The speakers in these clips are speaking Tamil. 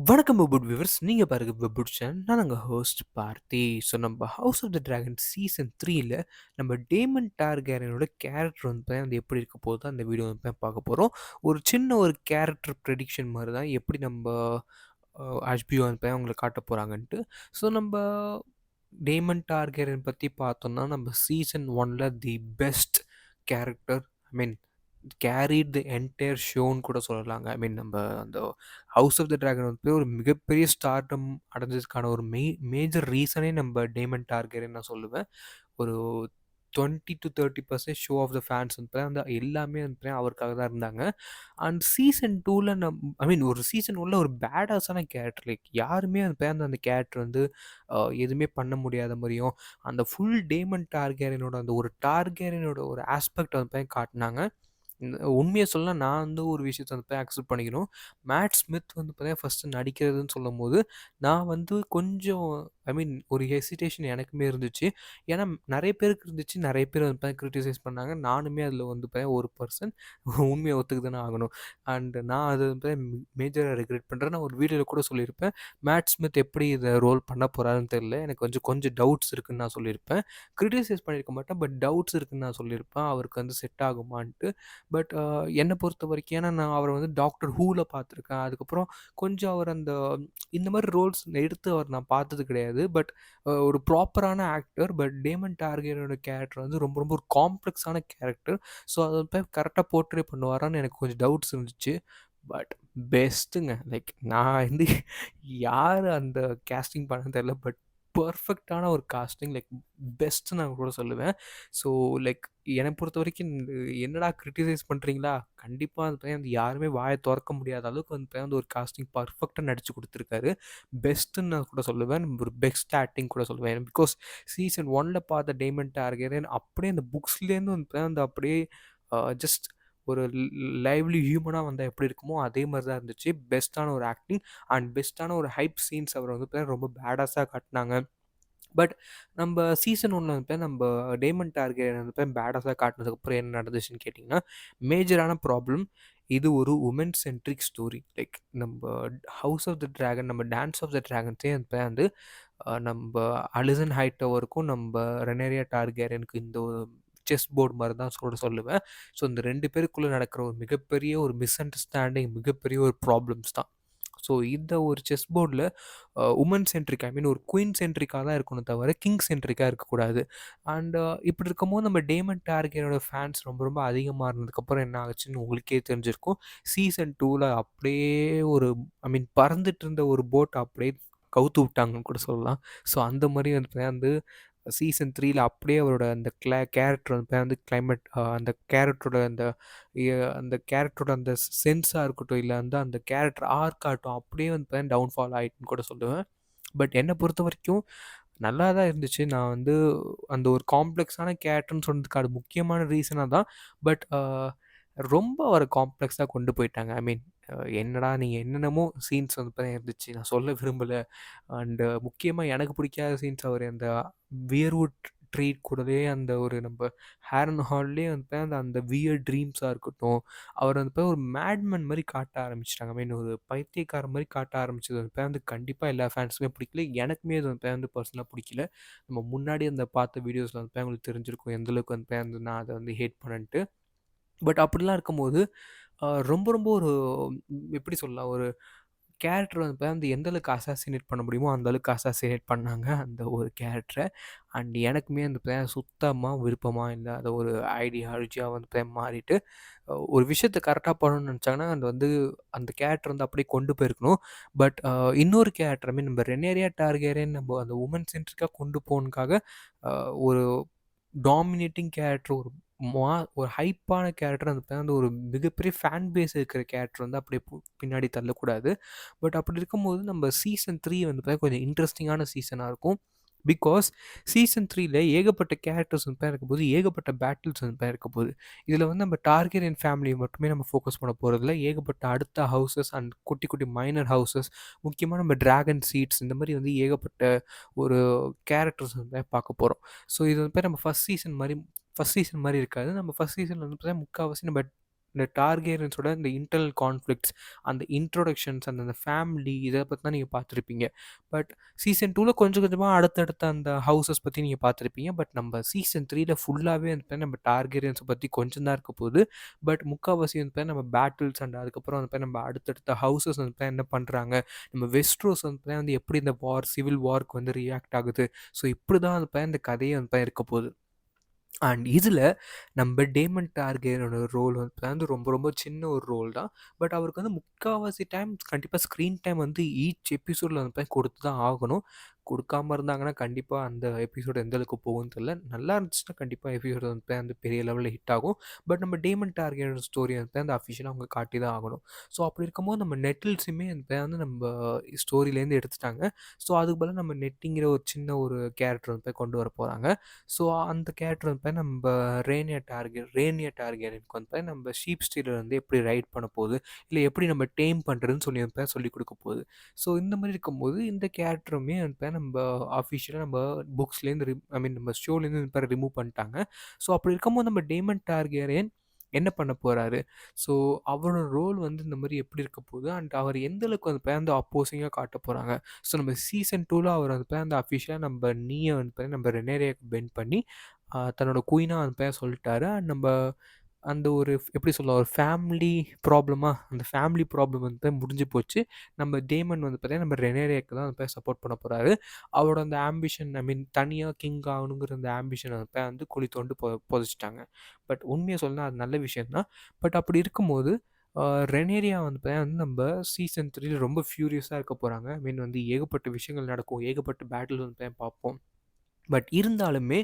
வணக்கம் வெபுட் வியூவர்ஸ். நீங்க பாருங்க வெபுட் சேனல். நான் உங்க ஹோஸ்ட் பார்த்தி. ஸோ நம்ம house of the dragon season 3ல நம்ம டேமன் டார்கேரியனோட கேரக்டர் வந்து எப்படி இருக்க போகுது அந்த வீடியோ வந்து பார்க்க போகிறோம். ஒரு சின்ன ஒரு கேரக்டர் ப்ரெடிக்ஷன் மாதிரி தான் எப்படி நம்ம ஹெச்பிஓ வந்து அவங்கள காட்ட போகிறாங்கன்ட்டு. ஸோ நம்ம டேமன் டார்கேரியன் பற்றி பார்த்தோம்னா நம்ம சீசன் 1ல the best character, I mean carried the entire ஷோன்னு கூட சொல்லலாங்க. ஐ மீன் நம்ம அந்த ஹவுஸ் ஆஃப் த டிராகன் வந்து ஒரு மிகப்பெரிய ஸ்டார்டம் அடைஞ்சதுக்கான ஒரு மேஜர் ரீசனே நம்ம டேமன் டார்கெரியன் நான் சொல்லுவேன். ஒரு 20 to 30% show of the fans வந்து அந்த எல்லாமே வந்து அவருக்காக தான் இருந்தாங்க. அண்ட் சீசன் 2ல ஐ மீன் ஒரு சீசன் 1ல ஒரு பேடாஸான கேரக்டர், லைக் யாருமே அந்த கேரக்டர் வந்து எதுவுமே பண்ண முடியாத மாதிரியும் அந்த ஃபுல் டேமன் டார்கேரியனோட அந்த ஒரு டார்கேரியனோட ஒரு ஆஸ்பெக்ட் வந்து காட்டினாங்க. உண்மைய சொல்லணும்னா, நான் வந்து ஒரு விஷயத்த வந்து போய் அக்செப்ட் பண்ணிக்கணும். மேட் ஸ்மித் வந்து பார்த்தீங்கன்னா, ஃபர்ஸ்ட்டு நடிக்கிறதுன்னு சொல்லும்போது, நான் வந்து கொஞ்சம் ஐ மீன் ஒரு ஹெசிடேஷன் எனக்குமே இருந்துச்சு. ஏன்னா நெறைய பேருக்கு இருந்துச்சு. நெறைய பேர் வந்து பார்த்தீங்கன்னா கிரிட்டிசைஸ் பண்ணாங்க. நானுமே அதில வந்து பார்த்தீங்கன்னா ஒரு பெர்சன். உண்மைய ஒத்துக்க தானே ஆகணும். அண்ட் நான் அது வந்து மேஜரா ரெக்ரெட் பண்றேன். நான் ஒரு வீடியோல கூட சொல்லியிருப்பேன். மேட் ஸ்மித் எப்படி இத ரோல் பண்ண போறாருன்னு தெரியல. எனக்கு கொஞ்சம் கொஞ்சம் டவுட்ஸ் இருக்குன்னு நான் சொல்லியிருப்பேன். கிரிட்டிசைஸ் பண்ணியிருக்க மாட்டேன். பட் டவுட்ஸ் இருக்குன்னு நான் சொல்லியிருப்பேன். அவருக்கு வந்து செட் ஆகுமான்ட்டு. பட் என்ன பொறுத்தவரைக்கும், ஏன்னா நான் அவர வந்து டாக்டர் ஹூல பார்த்துருக்கேன். அதுக்கப்புறம் கொஞ்சம் அவர் அந்த இந்த மாரி ரோல்ஸ் எடுத்து அவர் நான் பார்த்தது கிடையாது. பட் ஒரு ப்ராப்பரான ஆக்டர். பட் டேமன் டார்கெரியனோட கேரக்டர் வந்து ரொம்ப ரொம்ப ஒரு காம்ப்ளெக்ஸான கேரக்டர். ஸோ அத போய் கரெக்ட்டா போர்ட்ரே பண்ணுவாரான்னு எனக்கு கொஞ்சம் டவுட்ஸ் இருந்துச்சு. பட் பெஸ்ட்டுங்க. லைக் நான் வந்து யாரு அந்த கேஸ்டிங் பண்ணன்னு தெரியல. பட் பெர்ஃபெக்ட்டான ஒரு காஸ்டிங், லைக் பெஸ்ட்டுன்னு நான் கூட சொல்லுவேன். ஸோ லைக் என்ன பொறுத்தவரைக்கும் என்னடா கிரிட்டிசைஸ் பண்ணுறீங்களா? கண்டிப்பா அந்த பையன் வந்து யாருமே வாய தொறக்க முடியாத அளவுக்கு அந்த பையன் வந்து ஒரு காஸ்டிங் பெர்ஃபெக்ட்டா நடிச்சு குடுத்துருக்காரு. பெஸ்ட்டுன்னு நான் கூட சொல்லுவேன். ஒரு பெஸ்ட் ஆக்டிங் கூட சொல்லுவேன். பிகாஸ் சீசன் 1ல பார்த்த டேமன் டார்கெரியன் அப்படியே அந்த புக்ஸ்லேருந்து வந்து அப்படியே ஜஸ்ட் ஒரு லைவ்லி ஹியூமனா வந்தா எப்படி இருக்குமோ அதே மாரி தான் இருந்துச்சு. பெஸ்ட்டான ஒரு ஆக்டிங் அண்ட் பெஸ்ட்டான ஒரு ஹைப் சீன்ஸ் அவர வந்து ரொம்ப பேடாஸா காட்டுனாங்க. பட் நம்ப சீசன் 1ல வந்து நம்ப டேமன் டார்கெரியன் வந்து பேடாஸா காட்டுனதுக்கப்புறம் என்ன நடந்துச்சுன்னு கேட்டிங்கன்னா, மேஜரான ப்ராப்ளம், இது ஒரு வுமன் சென்ட்ரிக் ஸ்டோரி. லைக் நம்ப ஹவுஸ் ஆஃப் த டிராகன், நம்ம டான்ஸ் ஆஃப் த டிராகன்ஸே வந்து நம்ப அலிசன் ஹைட்டவருக்கும், நம்ப ரெனேரியா டார்கேரியனுக்கு இந்த ஒரு செஸ் போர்ட் மாரி தான் சொல்லுவேன். ஸோ இந்த 2 பேருக்குள்ள நடக்கிற ஒரு மிகப்பெரிய ஒரு மிஸ் அண்டர்ஸ்டாண்டிங், மிகப்பெரிய ஒரு ப்ராப்ளம்ஸ் தான். ஸோ இந்த ஒரு செஸ் போர்டில வுமன் சென்ட்ரிக், ஐ மீன் ஒரு குயின் சென்ட்ரிக்கா தான் இருக்கணும் தவிர, கிங் சென்ட்ரிக்கா இருக்கக்கூடாது. அண்ட் இப்படி இருக்கும்போது நம்ம டேமன் டார்கெரியனோட ஃபேன்ஸ் ரொம்ப ரொம்ப அதிகமா இருந்ததுக்கப்புறம் என்ன ஆச்சுன்னு உங்களுக்கே தெரிஞ்சிருக்கும். சீசன் 2ல அப்படியே ஒரு ஐ மீன் பறந்துட்டு இருந்த ஒரு போட்ட அப்படியே கவுத்து விட்டாங்கன்னு கூட சொல்லலாம். ஸோ அந்த மாரி வந்து சீசன் 3ல அப்படியே அவரோட அந்த கேரக்டர் வந்து கிளைமேட், அந்த கேரக்டரோட அந்த கேரக்டரோட அந்த சென்ஸா இருக்கட்டும், இல்ல வந்து அந்த கேரக்டர் ஆர்க் ஆகட்டும், அப்படியே வந்து டவுன்ஃபால் ஆயிட்டுன்னு கூட சொல்லுவேன். பட் என்ன பொறுத்தவரைக்கும் நல்லா தான் இருந்துச்சு. நான் வந்து அந்த ஒரு காம்ப்ளெக்ஸான கேரக்டர்ன்னு சொன்னதுக்கு அது முக்கியமான ரீசனா தான். பட் ரொம்ப அவர காம்ப்ளெக்ஸா கொண்டு போயிட்டாங்க. ஐ மீன் என்னடா நீங்க என்னென்னமோ சீன்ஸ் வந்து இருந்துச்சு. நான் சொல்ல விரும்பல. அண்ட் முக்கியமா எனக்கு பிடிக்காத சீன்ஸ் அவரு அந்த வியர்வுட் ட்ரீட் கூடவே அந்த ஒரு நம்ப ஹேரன் ஹால்லயே வந்து அந்த அந்த வியர்ட் ட்ரீம்ஸா இருக்கட்டும், அவர் வந்து ஒரு மேட்மேன் மாரி காட்ட ஆரம்பிச்சுட்டாங்க. ஐ மீன் ஒரு பைத்தியக்காரன் மாரி காட்ட ஆரம்பிச்சது வந்து கண்டிப்பா எல்லா ஃபேன்ஸுக்குமே பிடிக்கல. எனக்குமே அது வந்து பர்சனலா பிடிக்கல. நம்ம முன்னாடி அந்த பார்த்த வீடியோஸ்ல வந்து உங்களுக்கு தெரிஞ்சிருக்கும் எந்த அளவுக்கு வந்து நான் அத வந்து ஹேட் பண்ணேன்ட்டு. பட் அப்படிலாம் இருக்கும்போது, ரொம்ப ரொம்ப ஒரு எப்படி சொல்லலாம்? ஒரு கேரக்டர் வந்து எந்த அளவுக்கு அசாசினேட் பண்ண முடியுமோ, அந்த அளவுக்கு அசாசினேட் பண்ணாங்க அந்த ஒரு கேரக்டர. அண்ட் எனக்குமே அந்த சுத்தமா விருப்பமா இல்லாத ஒரு ஐடியாலஜியா வந்து மாறிட்டு, ஒரு விஷயத்த கரெக்ட்டா பண்ணணும்னு நெனச்சாங்கன்னா, அது வந்து அந்த கேரக்டர் வந்து அப்படியே கொண்டு போயிருக்கணும். பட் இன்னொரு கேரக்டர், ஐ மீன் நம்ம ரெனேரியா டார்கேரியன் நம்ம அந்த வுமன் சென்ட்ரிக்கா கொண்டு போணுக்காக, ஒரு டாமினேட்டிங் கேரக்டர், ஒரு ஹைப்பான கேரக்டர், அந்த ஒரு மிகப்பெரிய ஃபேன் பேஸ் இருக்கிற கேரக்டர் வந்து அப்படியே பின்னாடி தள்ளக்கூடாது. பட் அப்படி இருக்கும்போது நம்ம சீசன் 3 வந்து கொஞ்சம் இன்ட்ரஸ்டிங்கான சீசனா இருக்கும். பிகாஸ் சீசன் 3ல ஏகப்பட்ட கேரக்டர்ஸ் வந்து இருக்கும்போது, ஏகப்பட்ட பேட்டில்ஸ் வந்து இருக்கப்போது. இதில வந்து நம்ம டார்கெரியன் ஃபேமிலிய மட்டுமே நம்ம ஃபோக்கஸ் பண்ண போறதில்ல. ஏகப்பட்ட அடுத்த ஹவுஸஸ் அண்ட் குட்டி குட்டி மைனர் ஹவுஸஸ், முக்கியமா நம்ம டிராகன் சீட்ஸ், இந்த மாரி வந்து ஏகப்பட்ட ஒரு கேரக்டர்ஸ் வந்து பார்க்க போறோம். ஸோ இது வந்து நம்ம ஃபர்ஸ்ட் சீசன் மாரி இருக்காது. நம்ம ஃபர்ஸ்ட் சீசன்ல வந்து முக்காவாசி நம்ம இந்த டார்கேரியன்ஸோட இந்த இன்டர்னல் கான்ஃப்ளிக்ட்ஸ், அந்த இன்ட்ரோடக்ஷன்ஸ், அந்த ஃபேமிலி இத பத்தி தான் நீங்க பார்த்துருப்பீங்க. பட் சீசன் 2ல கொஞ்சம் கொஞ்சமா அடுத்தடுத்த அந்த ஹவுஸஸ் பத்தி நீங்க பார்த்துருப்பீங்க. பட் நம்ம சீசன் 3ல ஃபுல்லாவே வந்து பார்த்தீங்கன்னா, நம்ம டார்கேரியன்ஸ பத்தி கொஞ்சம் தான் இருக்க போகுது. பட் முக்காவாசி வந்து பார்த்தீங்கன்னா, நம்ம பேட்டில்ஸ் அண்ட் அதுக்கப்புறம் வந்து பார்த்தீங்கன்னா, நம்ம அடுத்தடுத்த ஹவுஸஸ் வந்து பார்த்தீங்கன்னா என்ன பண்றாங்க, நம்ம வெஸ்ட்ரோஸ் வந்து பார்த்தீங்கன்னா வந்து எப்படி இந்த சிவில் வார்க்கு வந்து ரியாக்ட் ஆகுது. ஸோ இப்படி தான் வந்து பார்த்தீங்கன்னா இந்த கதையே வந்து பார்த்தீங்கன்னா இருக்க போகுது. அண்ட் இதில நம்ம டேமன் டார்கெரியனோட ரோல் வந்து ரொம்ப ரொம்ப சின்ன ஒரு ரோல் தான். பட் அவருக்கு வந்து முக்காவாசி டைம் கண்டிப்பா ஸ்க்ரீன் டைம் வந்து ஈச் எபிசோட்ல வந்து குடுத்து தான் ஆகணும். குடுக்காம இருந்தாங்கன்னா, கண்டிப்பா அந்த எபிசோட் எந்த அளவுக்கு போகும்னு தெரியல. நல்லா இருந்துச்சுன்னா கண்டிப்பா எபிசோட் வந்து அந்த பெரிய லெவல்ல ஹிட் ஆகும். பட் நம்ம டேமன் டார்கெரியன் ஸ்டோரி வந்து அந்த அஃபிஷியலா அவங்க காட்டி தான் ஆகணும். ஸோ அப்படி இருக்கும்போது நம்ம நெட்டில்ஸுமே வந்து நம்ம ஸ்டோரியிலேருந்து எடுத்துட்டாங்க. ஸோ அதுக்கு பதிலா நம்ம நெட்டிங்கிற ஒரு சின்ன ஒரு கேரக்டர் வந்து கொண்டு வர போறாங்க. ஸோ அந்த கேரக்டர் வந்து நம்ப ரேனியா டார்கெரியனுக்கு வந்து நம்ம ஷீப் ஸ்டீலர் வந்து எப்படி ரைட் பண்ண போகுது, இல்ல எப்படி நம்ம டேம் பண்றதுன்னு சொல்லிக் குடுக்க போகுது. ஸோ இந்த மாரி இருக்கும்போது இந்த கேரக்டருமே வந்து நம்ப அஃபிஷியலா நம்ம புக்ஸ்லேருந்து ஐ மீன் நம்ம ஷோலேருந்து வந்து ரிமூவ் பண்ணிட்டாங்க. ஸோ அப்படி இருக்கும்போது நம்ம டேமன் டார்கெரியன் என்ன பண்ண போறாரு? ஸோ அவரோட ரோல் வந்து இந்த மாரி எப்படி இருக்க போகுது? அண்ட் அவர் எந்த அளவுக்கு வந்து அப்போசிங்கா காட்டப் போறாங்க? ஸோ நம்ம சீசன் 2ல அவர் வந்து அஃபிஷியலா நம்ம நீய வந்து நம்ம ரெனேரியாக்கு பெண்ட் பண்ணி தன்னோட குயினா வந்து சொல்லிட்டாரு. அண்ட் நம்ப அந்த ஒரு எப்படி சொல்லலாம்? ஒரு ஃபேமிலி ப்ராப்ளமா அந்த ஃபேமிலி ப்ராப்ளம் வந்து முடிஞ்சு போச்சு. நம்ம டேமன் வந்து பார்த்தீங்கன்னா, நம்ம ரெனேரியாக்கு தான் வந்து சப்போர்ட் பண்ண போறாரு. அவரோட அந்த ஆம்பிஷன் ஐ மீன் தனியா கிங் ஆகணுங்கிற அந்த ஆம்பிஷன வந்து குழி தோண்டி புதைச்சுட்டாங்க. பட் உண்மைய சொல்லணும்னா அது நல்ல விஷயம் தான். பட் அப்படி இருக்கும்போது அ ரெனேரியா வந்து பார்த்தீங்கன்னா, நம்ப சீசன் 3ல ரொம்ப ஃபியூரியஸா இருக்க போறாங்க. ஐ மீன் வந்து ஏகப்பட்ட விஷயங்கள் நடக்கும். ஏகப்பட்ட பேட்டில் வந்து பார்ப்போம். பட் இருந்தாலுமே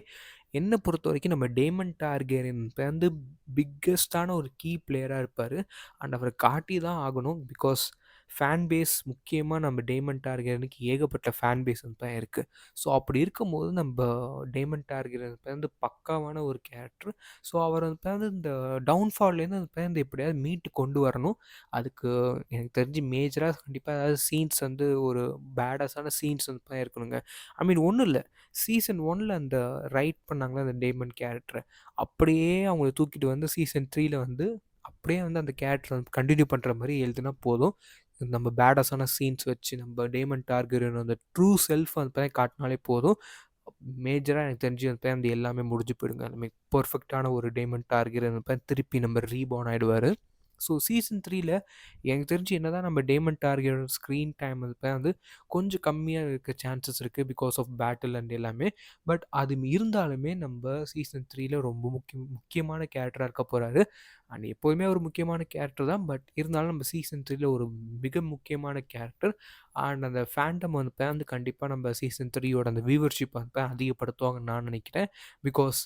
என்ன பொறுத்தவரைக்கும் நம்ம டேமன் டார்கெரியன் வந்து பிக்கெஸ்ட்டான ஒரு கீ பிளேயரா இருப்பாரு. அண்ட் அவர காட்டி தான் ஆகணும். பிகாஸ் ஃபேன் பேஸ் முக்கியமா நம்ம டேமன் டார்கெரியனுக்கு ஏகப்பட்ட ஃபேன் பேஸ் வந்து தான் இருக்கு. ஸோ அப்படி இருக்கும்போது நம்ப டேமன் டார்கெரியன் வந்து பக்காவான ஒரு கேரக்டர். ஸோ அவர் வந்து இந்த டவுன்ஃபால்லேருந்து வந்து எப்படியாவது மீட்டு கொண்டு வரணும். அதுக்கு எனக்கு தெரிஞ்சு மேஜரா கண்டிப்பா ஏதாவது சீன்ஸ் வந்து ஒரு பேடாஸான சீன்ஸ் வந்து இருக்கணுங்க. ஐ மீன் ஒண்ணும் இல்ல. சீசன் 1ல அந்த ரைட் பண்ணாங்கல்ல அந்த டேமன் கேரக்டர, அப்படியே அவங்கள தூக்கிட்டு வந்து சீசன் 3ல வந்து அப்படியே வந்து அந்த கேரக்டர வந்து கன்டின்யூ பண்ற மாரி எழுதுனா போதும். நம்ம பேடாஸான சீன்ஸ் வச்சு நம்ம டேமன் டார்கெரியனோட ட்ரூ செல்ஃப் வந்து காட்டினாலே போதும். மேஜரா எனக்கு தெரிஞ்சு வந்து எல்லாமே முடிஞ்சு போயிடுங்க. அந்த பெர்ஃபெக்ட்டான ஒரு டேமன் டார்கெரியன் திருப்பி நம்ம ரீபார்ன் ஆயிடுவாரு. ஸோ சீசன் 3ல எனக்கு தெரிஞ்சு என்னதான் நம்ம டேமன் டார்கெட் ஸ்க்ரீன் டைம் வந்து கொஞ்சம் கம்மியா இருக்க சான்சஸ் இருக்கு. பிகாஸ் ஆஃப் பேட்டில் அண்ட் எல்லாமே. பட் அது இருந்தாலுமே நம்ம சீசன் 3ல ரொம்ப முக்கியமான கேரக்டரா இருக்க போறாரு. அண்ட் எப்போதுமே ஒரு முக்கியமான கேரக்டர் தான். பட் இருந்தாலும் நம்ம சீசன் 3ல ஒரு மிக முக்கியமான கேரக்டர். அண்ட் அந்த ஃபேண்டம் வந்து கண்டிப்பா நம்ம சீசன் 3யோட அந்த வியூவர்ஷிப் வந்து அதிகப்படுத்துவாங்கன்னு நான் நினைக்கிறேன். பிகாஸ்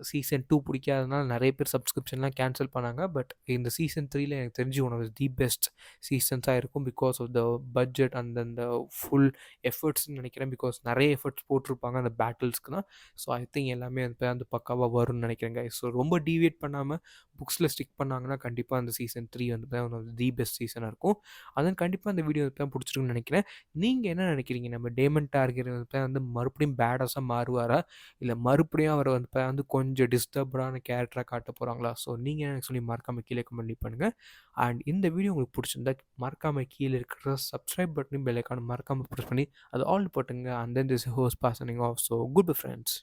சீசன் 2 பிடிக்காதனால நெறைய பேர் சப்ஸ்கிரிப்ஷன்லாம் கேன்சல் பண்ணாங்க. பட் இந்த சீசன் 3ல எனக்கு தெரிஞ்சு ஒன் ஆஃப் தி பெஸ்ட் சீசன்ஸா இருக்கும். Because of the budget and அந்த ஃபுல் எஃபர்ட்ஸ்ன்னு நெனைக்கிறேன். பிகாஸ் நெறைய எஃபர்ட்ஸ் போட்டிருப்பாங்க அந்த பேட்டில்ஸ்க்கு தான். ஸோ ஐ திங்க் எல்லாமே வந்து பக்காவா வரும்னு நெனைக்கிறேன் கைஸ். ஸோ ரொம்ப டீவியேட் பண்ணாம புக்ஸ்ல ஸ்டிக் பண்ணாங்கன்னா, கண்டிப்பா அந்த சீசன் 3 வந்து ஒன் ஆஃப் தி பெஸ்ட் சீசனா இருக்கும். அதுவும் கண்டிப்பா இந்த வீடியோ தான் புடிச்சிருக்கும்னு நெனைக்கிறேன். நீங்க என்ன நெனைக்கிறீங்க? நம்ம டேமன் டார்கெரியன் வந்து மறுபடியும் பேடாஸா மாறுவாரா? இல்ல மறுபடியும் அவர வந்து கொஞ்சம் டிஸ்டர்ப்டான கேரக்டரா காட்டப் போறாங்களா? ஸோ நீங்க எனக்கு சொல்லி மறக்காம கீழ கமெண்ட் பண்ணுங்க. அண்ட் இந்த வீடியோ உங்களுக்கு புடிச்சிருந்தா மறக்காம கீழ இருக்கிற சப்ஸ்கிரைப் பட்டனையும், பெல் ஐகானும் மறக்காம பிரஸ் பண்ணி அது ஆல் போட்டுங்க. And then this host passing off. So good bye friends.